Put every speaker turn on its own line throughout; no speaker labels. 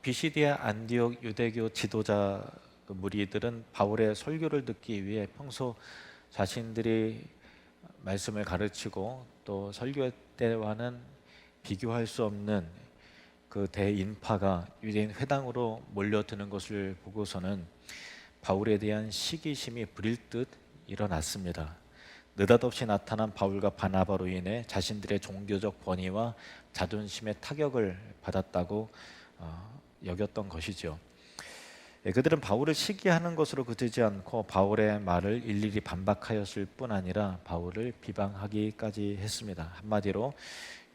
비시디아 안디옥 유대교 지도자 그 무리들은 바울의 설교를 듣기 위해 평소 자신들이 말씀을 가르치고 또 설교 때와는 비교할 수 없는 그 대인파가 유대인 회당으로 몰려드는 것을 보고서는 바울에 대한 시기심이 불일 듯 일어났습니다. 느닷없이 나타난 바울과 바나바로 인해 자신들의 종교적 권위와 자존심에 타격을 받았다고 여겼던 것이죠. 그들은 바울을 시기하는 것으로 그치지 않고 바울의 말을 일일이 반박하였을 뿐 아니라 바울을 비방하기까지 했습니다. 한마디로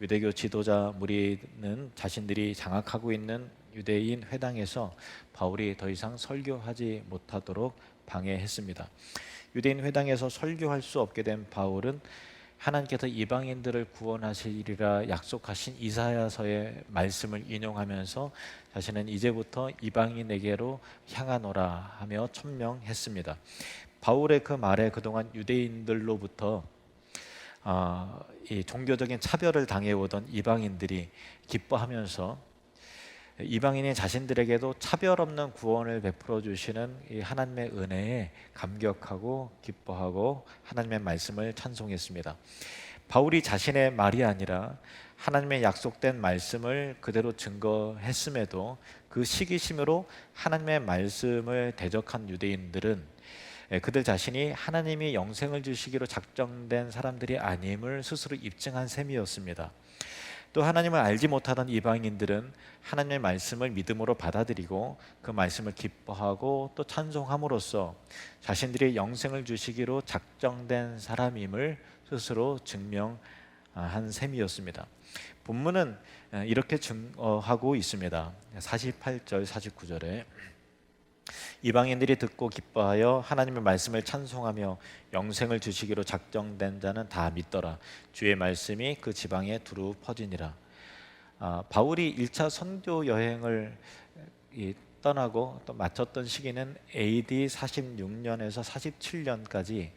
유대교 지도자 무리는 자신들이 장악하고 있는 유대인 회당에서 바울이 더 이상 설교하지 못하도록 방해했습니다. 유대인 회당에서 설교할 수 없게 된 바울은 하나님께서 이방인들을 구원하시리라 약속하신 이사야서의 말씀을 인용하면서 자신은 이제부터 이방인에게로 향하노라 하며 천명했습니다. 바울의 그 말에 그동안 유대인들로부터 이 종교적인 차별을 당해오던 이방인들이 기뻐하면서 이방인이 자신들에게도 차별 없는 구원을 베풀어 주시는 이 하나님의 은혜에 감격하고 기뻐하고 하나님의 말씀을 찬송했습니다. 바울이 자신의 말이 아니라 하나님의 약속된 말씀을 그대로 증거했음에도 그 시기심으로 하나님의 말씀을 대적한 유대인들은 그들 자신이 하나님이 영생을 주시기로 작정된 사람들이 아님을 스스로 입증한 셈이었습니다. 또 하나님을 알지 못하던 이방인들은 하나님의 말씀을 믿음으로 받아들이고 그 말씀을 기뻐하고 또 찬송함으로써 자신들이 영생을 주시기로 작정된 사람임을 스스로 증명한 셈이었습니다. 본문은 이렇게 증거하고 있습니다. 48절 49절에 이방인들이 듣고 기뻐하여 하나님의 말씀을 찬송하며 영생을 주시기로 작정된 자는 다 믿더라. 주의 말씀이 그 지방에 두루 퍼지니라. 바울이 1차 선교 여행을 떠나고 또 마쳤던 시기는 AD 46년에서 47년까지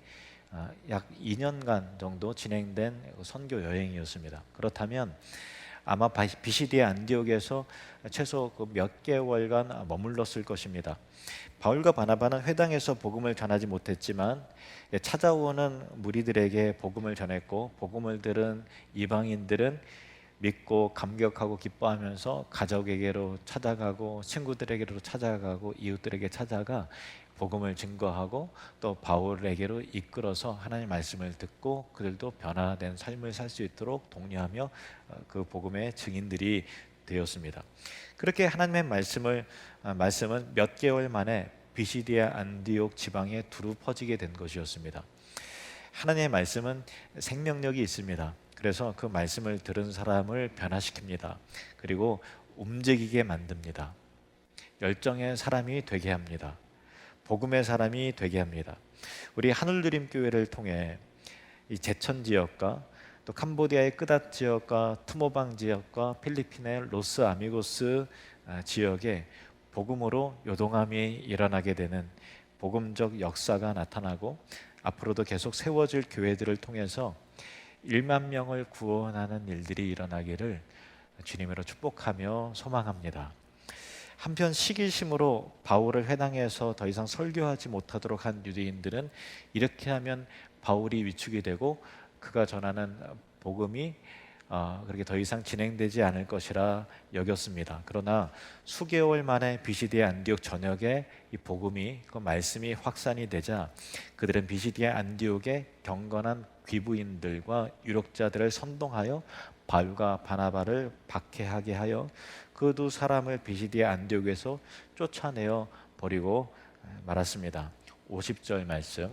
약 2년간 정도 진행된 선교 여행이었습니다. 그렇다면 아마 비시디아 안디옥에서 최소 몇 개월간 머물렀을 것입니다. 바울과 바나바는 회당에서 복음을 전하지 못했지만 찾아오는 무리들에게 복음을 전했고 복음을 들은 이방인들은 믿고 감격하고 기뻐하면서 가족에게로 찾아가고 친구들에게로 찾아가고 이웃들에게 찾아가 복음을 증거하고 또 바울에게로 이끌어서 하나님의 말씀을 듣고 그들도 변화된 삶을 살 수 있도록 독려하며 그 복음의 증인들이 되었습니다. 그렇게 하나님의 말씀은 몇 개월 만에 비시디아 안디옥 지방에 두루 퍼지게 된 것이었습니다. 하나님의 말씀은 생명력이 있습니다. 그래서 그 말씀을 들은 사람을 변화시킵니다. 그리고 움직이게 만듭니다. 열정의 사람이 되게 합니다. 복음의 사람이 되게 합니다. 우리 하늘누림교회를 통해 이 제천 지역과 또 캄보디아의 끄닷 지역과 트모방 지역과 필리핀의 로스 아미고스 지역에 복음으로 요동함이 일어나게 되는 복음적 역사가 나타나고 앞으로도 계속 세워질 교회들을 통해서 1만 명을 구원하는 일들이 일어나기를 주님으로 축복하며 소망합니다. 한편 시기심으로 바울을 회당에서 더 이상 설교하지 못하도록 한 유대인들은 이렇게 하면 바울이 위축이 되고 그가 전하는 복음이 그렇게 더 이상 진행되지 않을 것이라 여겼습니다. 그러나 수개월 만에 비시디아 안디옥 전역에 이 복음이 그 말씀이 확산이 되자 그들은 비시디아 안디옥의 경건한 귀부인들과 유력자들을 선동하여 바울과 바나바를 박해하게 하여 그 두 사람을 비시디아 안디옥에서 쫓아내어 버리고 말았습니다. 50절 말씀.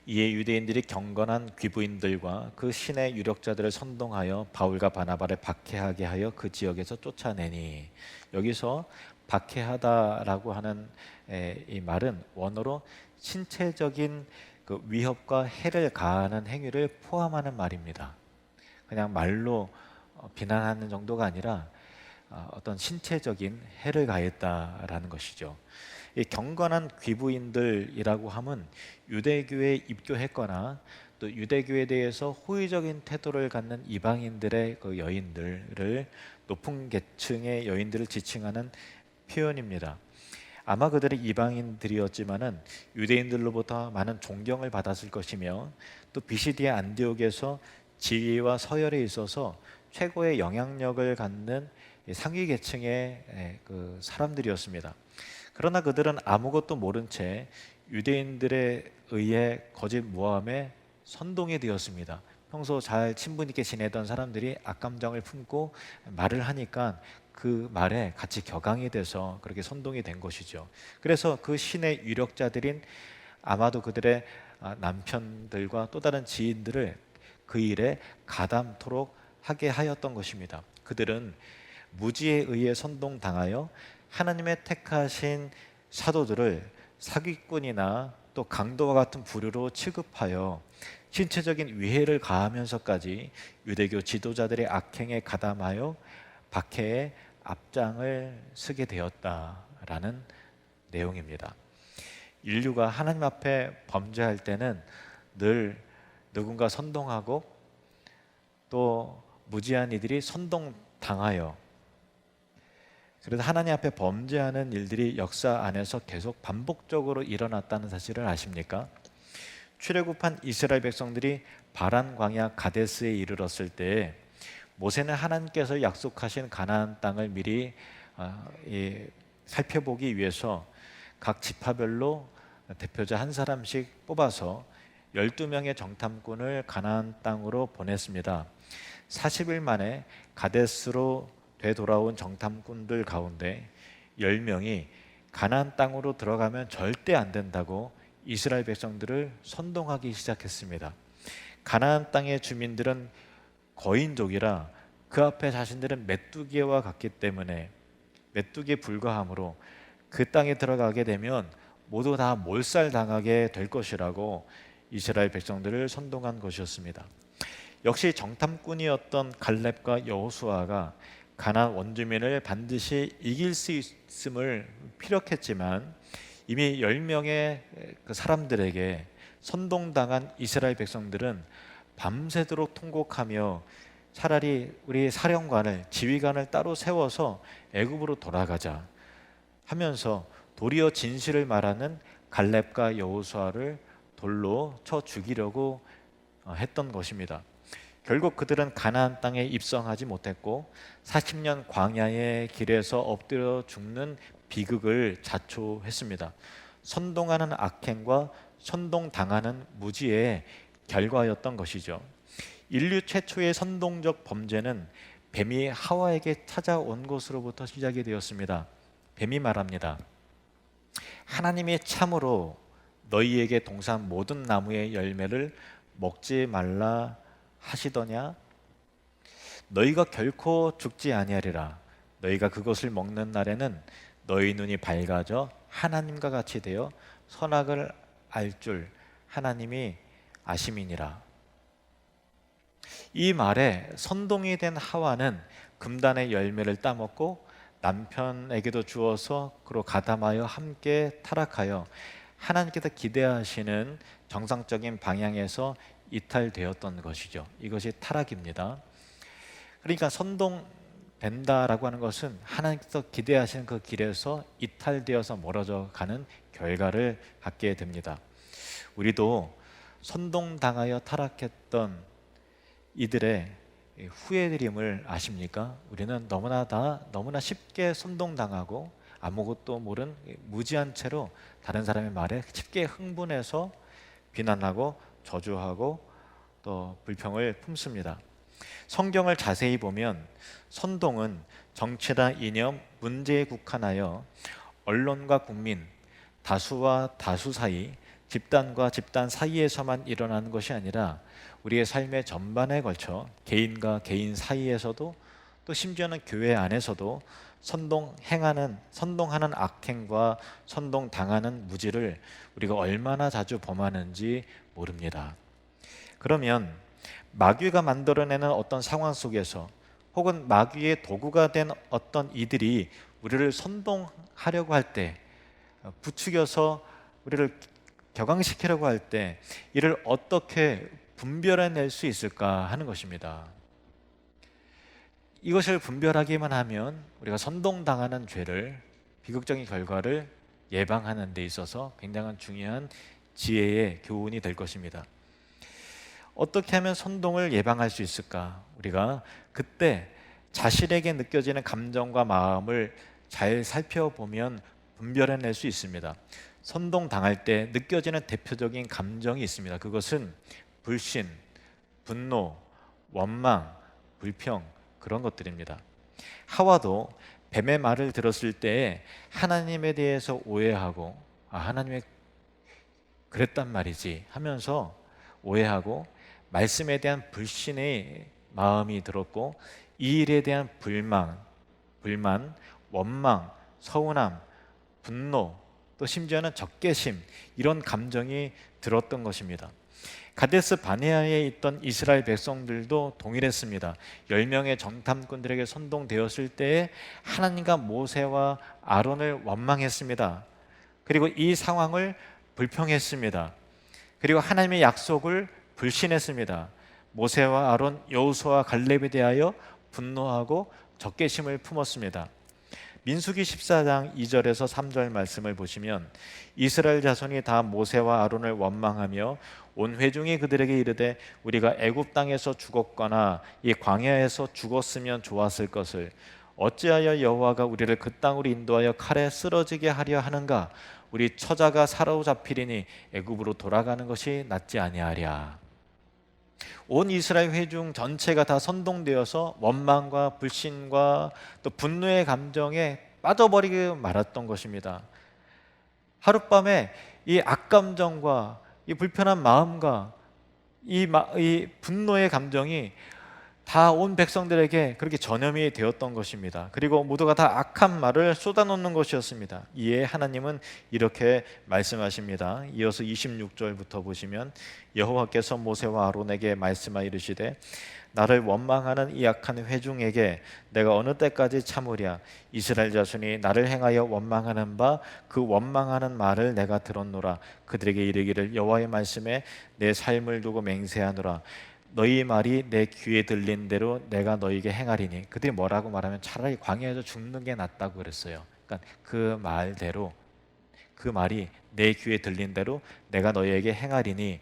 이에 유대인들이 경건한 귀부인들과 그 신의 유력자들을 선동하여 바울과 바나바를 박해하게 하여 그 지역에서 쫓아내니, 여기서 박해하다라고 하는 이 말은 원어로 신체적인 그 위협과 해를 가하는 행위를 포함하는 말입니다. 그냥 말로 비난하는 정도가 아니라 어떤 신체적인 해를 가했다라는 것이죠. 이 경건한 귀부인들이라고 함은 유대교에 입교했거나 또 유대교에 대해서 호의적인 태도를 갖는 이방인들의 그 여인들을 높은 계층의 여인들을 지칭하는 표현입니다. 아마 그들은 이방인들이었지만은 유대인들로부터 많은 존경을 받았을 것이며 또 비시디아 안디옥에서 지위와 서열에 있어서 최고의 영향력을 갖는 상위 계층의 그 사람들이었습니다. 그러나 그들은 아무것도 모른 채 유대인들에 의해 거짓 모함에 선동이 되었습니다. 평소 잘 친분 있게 지내던 사람들이 악감정을 품고 말을 하니까 그 말에 같이 격앙이 돼서 그렇게 선동이 된 것이죠. 그래서 그 신의 유력자들인 아마도 그들의 남편들과 또 다른 지인들을 그 일에 가담토록 하게 하였던 것입니다. 그들은 무지에 의해 선동당하여 하나님의 택하신 사도들을 사기꾼이나 또 강도와 같은 부류로 취급하여 신체적인 위해를 가하면서까지 유대교 지도자들의 악행에 가담하여 박해의 앞장을 서게 되었다라는 내용입니다. 인류가 하나님 앞에 범죄할 때는 늘 누군가 선동하고 또 무지한 이들이 선동당하여, 그래서 하나님 앞에 범죄하는 일들이 역사 안에서 계속 반복적으로 일어났다는 사실을 아십니까? 출애굽한 이스라엘 백성들이 바란 광야 가데스에 이르렀을 때 모세는 하나님께서 약속하신 가나안 땅을 미리 살펴보기 위해서 각 지파별로 대표자 한 사람씩 뽑아서 12명의 정탐꾼을 가나안 땅으로 보냈습니다. 40일 만에 가데스로 되돌아온 정탐꾼들 가운데 10명이 가나안 땅으로 들어가면 절대 안 된다고 이스라엘 백성들을 선동하기 시작했습니다. 가나안 땅의 주민들은 거인족이라 그 앞에 자신들은 메뚜기와 같기 때문에 메뚜기에 불과하므로 그 땅에 들어가게 되면 모두 다 몰살당하게 될 것이라고 이스라엘 백성들을 선동한 것이었습니다. 역시 정탐꾼이었던 갈렙과 여호수아가 가나안 원주민을 반드시 이길 수 있음을 피력했지만 이미 10명의 그 사람들에게 선동당한 이스라엘 백성들은 밤새도록 통곡하며 차라리 우리 사령관을, 지휘관을 따로 세워서 애굽으로 돌아가자 하면서 도리어 진실을 말하는 갈렙과 여호수아를 돌로 쳐 죽이려고 했던 것입니다. 결국 그들은 가나안 땅에 입성하지 못했고 40년 광야의 길에서 엎드려 죽는 비극을 자초했습니다. 선동하는 악행과 선동당하는 무지의 결과였던 것이죠. 인류 최초의 선동적 범죄는 뱀이 하와에게 찾아온 것으로부터 시작이 되었습니다. 뱀이 말합니다. 하나님이 참으로 너희에게 동산 모든 나무의 열매를 먹지 말라 하시더냐? 너희가 결코 죽지 아니하리라. 너희가 그것을 먹는 날에는 너희 눈이 밝아져 하나님과 같이 되어 선악을 알 줄 하나님이 아심이니라. 이 말에 선동이 된 하와는 금단의 열매를 따먹고 남편에게도 주어서 그로 가담하여 함께 타락하여 하나님께서 기대하시는 정상적인 방향에서 이탈되었던 것이죠. 이것이 타락입니다. 그러니까 선동된다라고 하는 것은 하나님께서 기대하시는 그 길에서 이탈되어서 멀어져 가는 결과를 갖게 됩니다. 우리도 선동당하여 타락했던 이들의 후회드림을 아십니까? 우리는 너무나 쉽게 선동당하고 아무것도 모른 무지한 채로 다른 사람의 말에 쉽게 흥분해서 비난하고 저주하고 또 불평을 품습니다. 성경을 자세히 보면 선동은 정치나 이념, 문제에 국한하여 언론과 국민, 다수와 다수 사이, 집단과 집단 사이에서만 일어나는 것이 아니라 우리의 삶의 전반에 걸쳐 개인과 개인 사이에서도 또 심지어는 교회 안에서도 선동하는 악행과 선동당하는 무지를 우리가 얼마나 자주 범하는지 모릅니다. 그러면 마귀가 만들어내는 어떤 상황 속에서 혹은 마귀의 도구가 된 어떤 이들이 우리를 선동하려고 할 때, 부추겨서 우리를 격앙시키려고 할 때 이를 어떻게 분별해낼 수 있을까 하는 것입니다. 이것을 분별하기만 하면 우리가 선동당하는 죄를, 비극적인 결과를 예방하는 데 있어서 굉장한 중요한 지혜의 교훈이 될 것입니다. 어떻게 하면 선동을 예방할 수 있을까? 우리가 그때 자신에게 느껴지는 감정과 마음을 잘 살펴보면 분별해낼 수 있습니다. 선동당할 때 느껴지는 대표적인 감정이 있습니다. 그것은 불신, 분노, 원망, 불평, 그런 것들입니다. 하와도 뱀의 말을 들었을 때 하나님에 대해서 오해하고 하나님의 그랬단 말이지 하면서 오해하고 말씀에 대한 불신의 마음이 들었고 이 일에 대한 불만, 원망, 서운함, 분노, 또 심지어는 적개심, 이런 감정이 들었던 것입니다. 가데스 바네아에 있던 이스라엘 백성들도 동일했습니다. 10명의 정탐꾼들에게 선동되었을 때에 하나님과 모세와 아론을 원망했습니다. 그리고 이 상황을 불평했습니다. 그리고 하나님의 약속을 불신했습니다. 모세와 아론, 여호수아와 갈렙에 대하여 분노하고 적개심을 품었습니다. 민수기 14장 2절에서 3절 말씀을 보시면 이스라엘 자손이 다 모세와 아론을 원망하며 온 회중이 그들에게 이르되 우리가 애굽 땅에서 죽었거나 이 광야에서 죽었으면 좋았을 것을 어찌하여 여호와가 우리를 그 땅으로 인도하여 칼에 쓰러지게 하려 하는가? 우리 처자가 사로잡히리니 애굽으로 돌아가는 것이 낫지 아니하랴. 온 이스라엘 회중 전체가 다 선동되어서 원망과 불신과 또 분노의 감정에 빠져버리게 말았던 것입니다. 하룻밤에 이 악감정과 이 불편한 마음과 이 분노의 감정이 다 온 백성들에게 그렇게 전염이 되었던 것입니다. 그리고 모두가 다 악한 말을 쏟아놓는 것이었습니다. 이에 하나님은 이렇게 말씀하십니다. 이어서 26절부터 보시면 여호와께서 모세와 아론에게 말씀하 이르시되 나를 원망하는 이 악한 회중에게 내가 어느 때까지 참으랴. 이스라엘 자손이 나를 행하여 원망하는 바 그 원망하는 말을 내가 들었노라. 그들에게 이르기를 여호와의 말씀에 내 삶을 두고 맹세하노라. 너희 말이 내 귀에 들린 대로 내가 너희에게 행하리니. 그들이 뭐라고 말하면 차라리 광야에서 죽는 게 낫다고 그랬어요. 그러니까 그 말대로, 그 말이 내 귀에 들린 대로 내가 너희에게 행하리니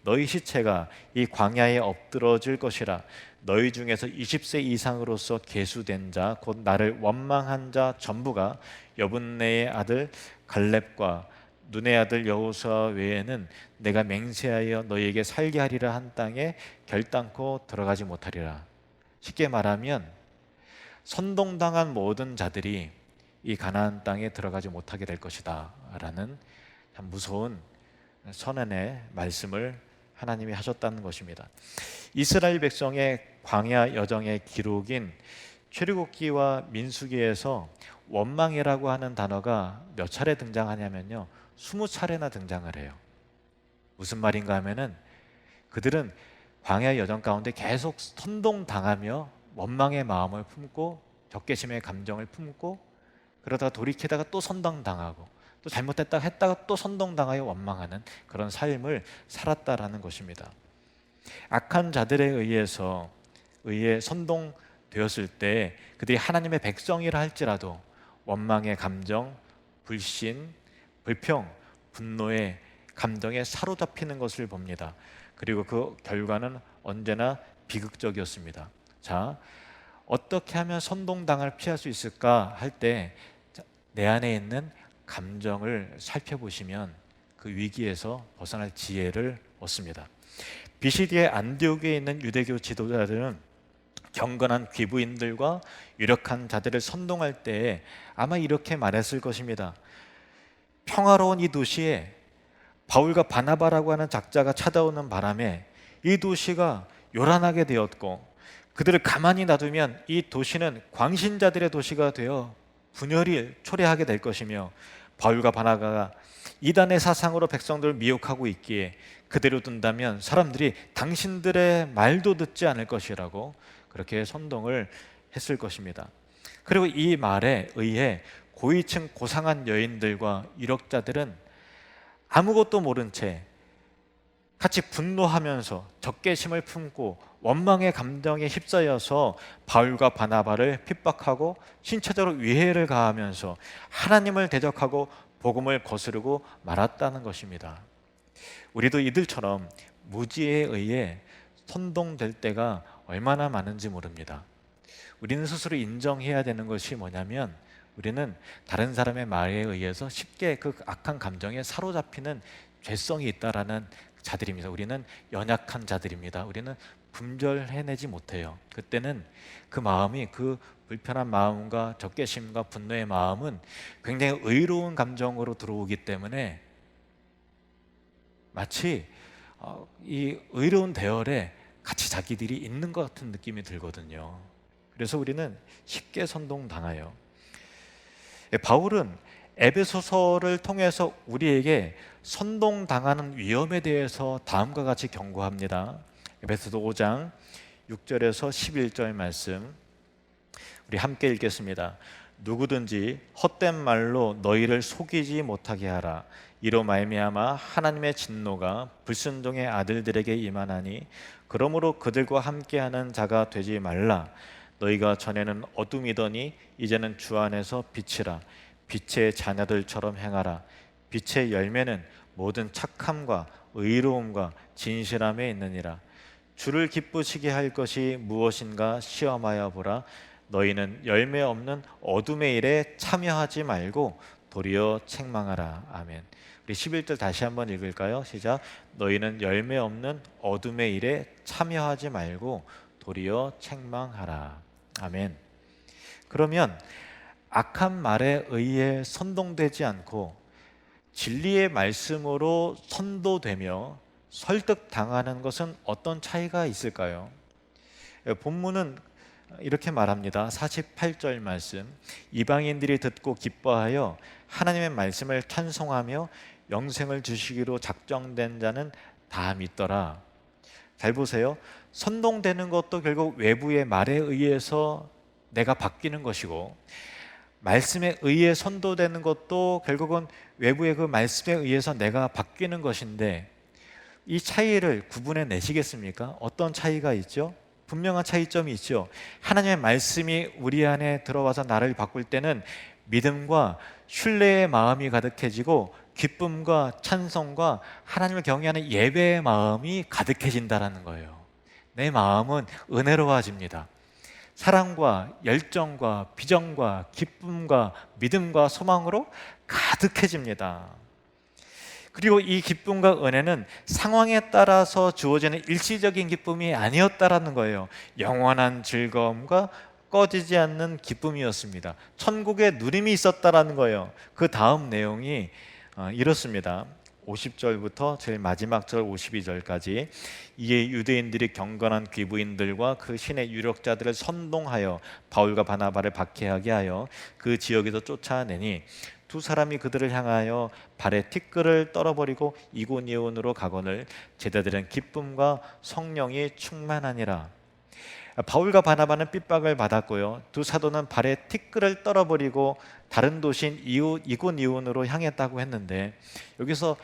너희 시체가 이 광야에 엎드러질 것이라. 너희 중에서 20세 이상으로서 계수된 자 곧 나를 원망한 자 전부가 여분네의 아들 갈렙과 눈의 아들 여호수아 외에는 내가 맹세하여 너희에게 살게 하리라 한 땅에 결단코 들어가지 못하리라. 쉽게 말하면 선동당한 모든 자들이 이 가나안 땅에 들어가지 못하게 될 것이다 라는 참 무서운 선언의 말씀을 하나님이 하셨다는 것입니다. 이스라엘 백성의 광야 여정의 기록인 출애굽기와 민수기에서 원망이라고 하는 단어가 몇 차례 등장하냐면요 20차례나 등장을 해요. 무슨 말인가 하면은 그들은 광야 여정 가운데 계속 선동당하며 원망의 마음을 품고 적개심의 감정을 품고 그러다가 돌이키다가 또 선동당하고 또 잘못했다가 했다가 또 선동당하여 원망하는 그런 삶을 살았다라는 것입니다. 악한 자들에 의해 선동되었을 때 그들이 하나님의 백성이라 할지라도 원망의 감정, 불신, 불평, 분노의 감정에 사로잡히는 것을 봅니다. 그리고 그 결과는 언제나 비극적이었습니다. 자, 어떻게 하면 선동당을 피할 수 있을까 할 때 내 안에 있는 감정을 살펴보시면 그 위기에서 벗어날 지혜를 얻습니다. BCD의 안디옥에 있는 유대교 지도자들은 경건한 귀부인들과 유력한 자들을 선동할 때 아마 이렇게 말했을 것입니다. 평화로운 이 도시에 바울과 바나바라고 하는 작자가 찾아오는 바람에 이 도시가 요란하게 되었고 그들을 가만히 놔두면 이 도시는 광신자들의 도시가 되어 분열이 초래하게 될 것이며 바울과 바나바가 이단의 사상으로 백성들을 미혹하고 있기에 그대로 둔다면 사람들이 당신들의 말도 듣지 않을 것이라고 그렇게 선동을 했을 것입니다. 그리고 이 말에 의해 고위층 고상한 여인들과 유력자들은 아무것도 모른 채 같이 분노하면서 적개심을 품고 원망의 감정에 휩싸여서 바울과 바나바를 핍박하고 신체적으로 위해를 가하면서 하나님을 대적하고 복음을 거스르고 말았다는 것입니다. 우리도 이들처럼 무지에 의해 선동될 때가 얼마나 많은지 모릅니다. 우리는 스스로 인정해야 되는 것이 뭐냐면, 우리는 다른 사람의 말에 의해서 쉽게 그 악한 감정에 사로잡히는 죄성이 있다라는 자들입니다. 우리는 연약한 자들입니다. 우리는 분별해내지 못해요. 그때는 그 마음이, 그 불편한 마음과 적개심과 분노의 마음은 굉장히 의로운 감정으로 들어오기 때문에 마치 이 의로운 대열에 같이 자기들이 있는 것 같은 느낌이 들거든요. 그래서 우리는 쉽게 선동당해요. 바울은 에베소서를 통해서 우리에게 선동당하는 위험에 대해서 다음과 같이 경고합니다. 에베소서 5장 6절에서 11절 말씀 우리 함께 읽겠습니다. 누구든지 헛된 말로 너희를 속이지 못하게 하라. 이로 말미암아 하나님의 진노가 불순종의 아들들에게 임하나니 그러므로 그들과 함께하는 자가 되지 말라. 너희가 전에는 어둠이더니 이제는 주 안에서 빛이라. 빛의 자녀들처럼 행하라. 빛의 열매는 모든 착함과 의로움과 진실함에 있느니라. 주를 기쁘시게 할 것이 무엇인가 시험하여 보라. 너희는 열매 없는 어둠의 일에 참여하지 말고 도리어 책망하라. 아멘. 우리 11절 다시 한번 읽을까요? 시작. 너희는 열매 없는 어둠의 일에 참여하지 말고 도리어 책망하라. 아멘. 그러면 악한 말에 의해 선동되지 않고 진리의 말씀으로 선도되며 설득당하는 것은 어떤 차이가 있을까요? 본문은 이렇게 말합니다. 48절 말씀. 이방인들이 듣고 기뻐하여 하나님의 말씀을 찬송하며 영생을 주시기로 작정된 자는 다 믿더라. 잘 보세요. 선동되는 것도 결국 외부의 말에 의해서 내가 바뀌는 것이고, 말씀에 의해 선도되는 것도 결국은 외부의 그 말씀에 의해서 내가 바뀌는 것인데, 이 차이를 구분해 내시겠습니까? 어떤 차이가 있죠? 분명한 차이점이 있죠. 하나님의 말씀이 우리 안에 들어와서 나를 바꿀 때는 믿음과 신뢰의 마음이 가득해지고 기쁨과 찬송과 하나님을 경외하는 예배의 마음이 가득해진다는 거예요. 내 마음은 은혜로워집니다. 사랑과 열정과 비전과 기쁨과 믿음과 소망으로 가득해집니다. 그리고 이 기쁨과 은혜는 상황에 따라서 주어지는 일시적인 기쁨이 아니었다라는 거예요. 영원한 즐거움과 꺼지지 않는 기쁨이었습니다. 천국의 누림이 있었다라는 거예요. 그 다음 내용이 이렇습니다. 50절부터 제일 마지막 절 52절까지. 이에 유대인들이 경건한 귀부인들과 그 신의 유력자들을 선동하여 바울과 바나바를 박해하게 하여 그 지역에서 쫓아내니 두 사람이 그들을 향하여 발에 티끌을 떨어버리고 이곳이온으로 가거늘 제자들은 기쁨과 성령이 충만하니라. 바울과 바나바는 핍박을 받았고요. 두 사도는 발에 티끌을 떨어버리고 다른 도시인 이곳이온으로 향했다고 했는데, 여기서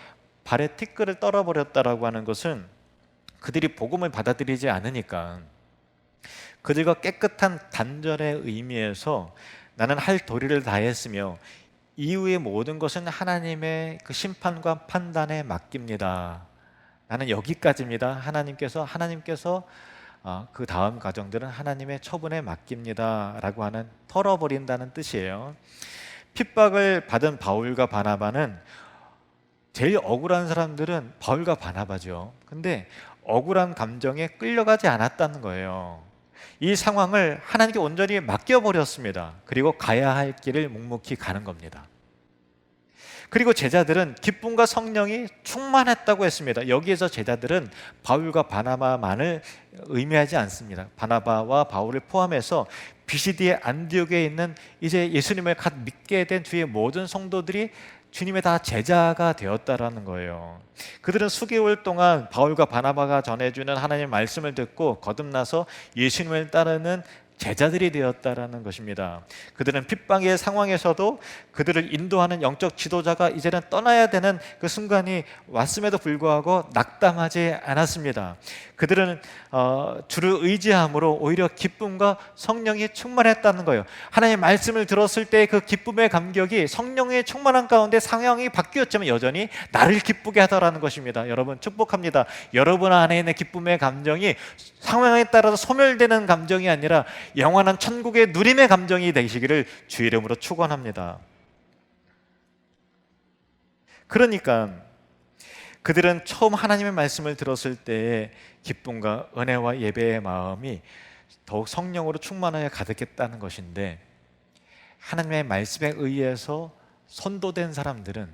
발에 티끌을 떨어버렸다라고 하는 것은 그들이 복음을 받아들이지 않으니까 그들과 깨끗한 단절의 의미에서 나는 할 도리를 다했으며 이후의 모든 것은 하나님의 그 심판과 판단에 맡깁니다. 나는 여기까지입니다. 하나님께서 그 다음 과정들은 하나님의 처분에 맡깁니다 라고 하는, 털어버린다는 뜻이에요. 핍박을 받은 바울과 바나바는, 제일 억울한 사람들은 바울과 바나바죠. 근데 억울한 감정에 끌려가지 않았다는 거예요. 이 상황을 하나님께 온전히 맡겨버렸습니다. 그리고 가야 할 길을 묵묵히 가는 겁니다. 그리고 제자들은 기쁨과 성령이 충만했다고 했습니다. 여기에서 제자들은 바울과 바나바만을 의미하지 않습니다. 바나바와 바울을 포함해서 비시디의 안디옥에 있는 이제 예수님을 갓 믿게 된 주의 모든 성도들이 주님의 다 제자가 되었다라는 거예요. 그들은 수개월 동안 바울과 바나바가 전해주는 하나님의 말씀을 듣고 거듭나서 예수님을 따르는 제자들이 되었다라는 것입니다. 그들은 핍박의 상황에서도 그들을 인도하는 영적 지도자가 이제는 떠나야 되는 그 순간이 왔음에도 불구하고 낙담하지 않았습니다. 그들은 주를 의지함으로 오히려 기쁨과 성령이 충만했다는 거예요. 하나님의 말씀을 들었을 때 그 기쁨의 감격이 성령의 충만한 가운데 상황이 바뀌었지만 여전히 나를 기쁘게 하더라는 것입니다. 여러분 축복합니다. 여러분 안에 있는 기쁨의 감정이 상황에 따라서 소멸되는 감정이 아니라 영원한 천국의 누림의 감정이 되시기를 주의 이름으로 축원합니다. 그러니까 그들은 처음 하나님의 말씀을 들었을 때의 기쁨과 은혜와 예배의 마음이 더욱 성령으로 충만하여 가득했다는 것인데, 하나님의 말씀에 의해서 선도된 사람들은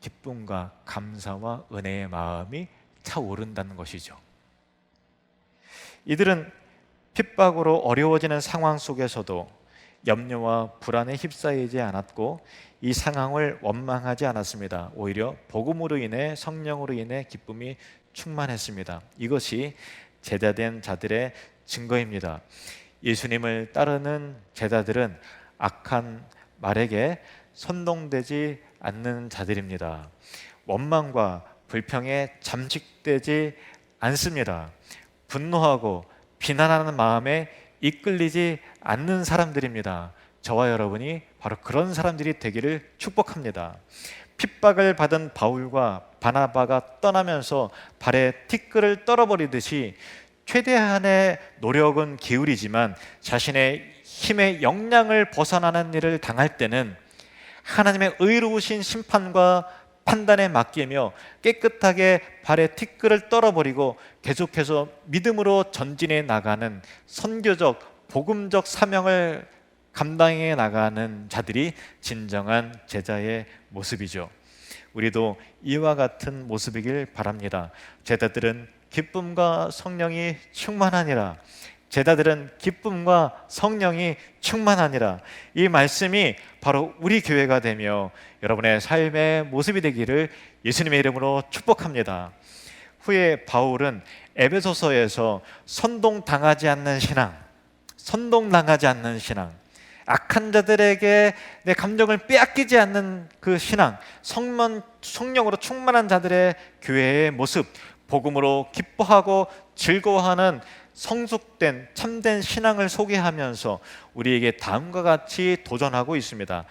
기쁨과 감사와 은혜의 마음이 차오른다는 것이죠. 이들은 핍박으로 어려워지는 상황 속에서도 염려와 불안에 휩싸이지 않았고 이 상황을 원망하지 않았습니다. 오히려 복음으로 인해 성령으로 인해 기쁨이 충만했습니다. 이것이 제자된 자들의 증거입니다. 예수님을 따르는 제자들은 악한 말에게 선동되지 않는 자들입니다. 원망과 불평에 잠식되지 않습니다. 분노하고 비난하는 마음에 이끌리지 않는 사람들입니다. 저와 여러분이 바로 그런 사람들이 되기를 축복합니다. 핍박을 받은 바울과 바나바가 떠나면서 발에 티끌을 떨어버리듯이 최대한의 노력은 기울이지만 자신의 힘의 역량을 벗어나는 일을 당할 때는 하나님의 의로우신 심판과 판단에 맡기며 깨끗하게 발에 티끌을 떨어버리고 계속해서 믿음으로 전진해 나가는 선교적, 복음적 사명을 감당해 나가는 자들이 진정한 제자의 모습이죠. 우리도 이와 같은 모습이길 바랍니다. 제자들은 기쁨과 성령이 충만하니라. 제자들은 기쁨과 성령이 충만하니라. 이 말씀이 바로 우리 교회가 되며 여러분의 삶의 모습이 되기를 예수님의 이름으로 축복합니다. 후에 바울은 에베소서에서 선동당하지 않는 신앙, 선동당하지 않는 신앙, 악한 자들에게 내 감정을 빼앗기지 않는 그 신앙, 성령으로 충만한 자들의 교회의 모습, 복음으로 기뻐하고 즐거워하는 성숙된 참된 신앙을 소개하면서 우리에게 다음과 같이 도전하고 있습니다.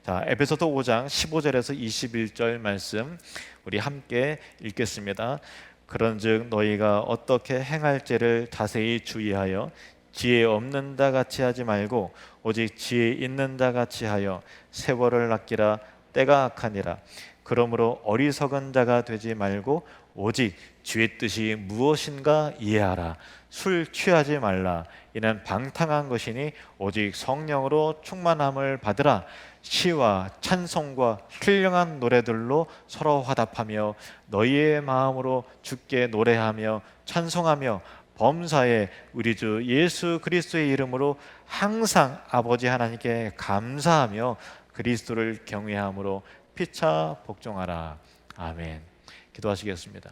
자, 에베소서 5장 15절에서 21절 말씀 우리 함께 읽겠습니다. 그런즉 너희가 어떻게 행할지를 자세히 주의하여 지혜 없는 자 같이 하지 말고 오직 지혜 있는 자 같이 하여 세월을 아끼라. 때가 악하니라. 그러므로 어리석은 자가 되지 말고 오직 주의 뜻이 무엇인가 이해하라. 술 취하지 말라. 이는 방탕한 것이니 오직 성령으로 충만함을 받으라. 시와 찬송과 훌륭한 노래들로 서로 화답하며 너희의 마음으로 주께 노래하며 찬송하며 범사에 우리 주 예수 그리스도의 이름으로 항상 아버지 하나님께 감사하며 그리스도를 경외함으로 피차 복종하라. 아멘. 기도하시겠습니다.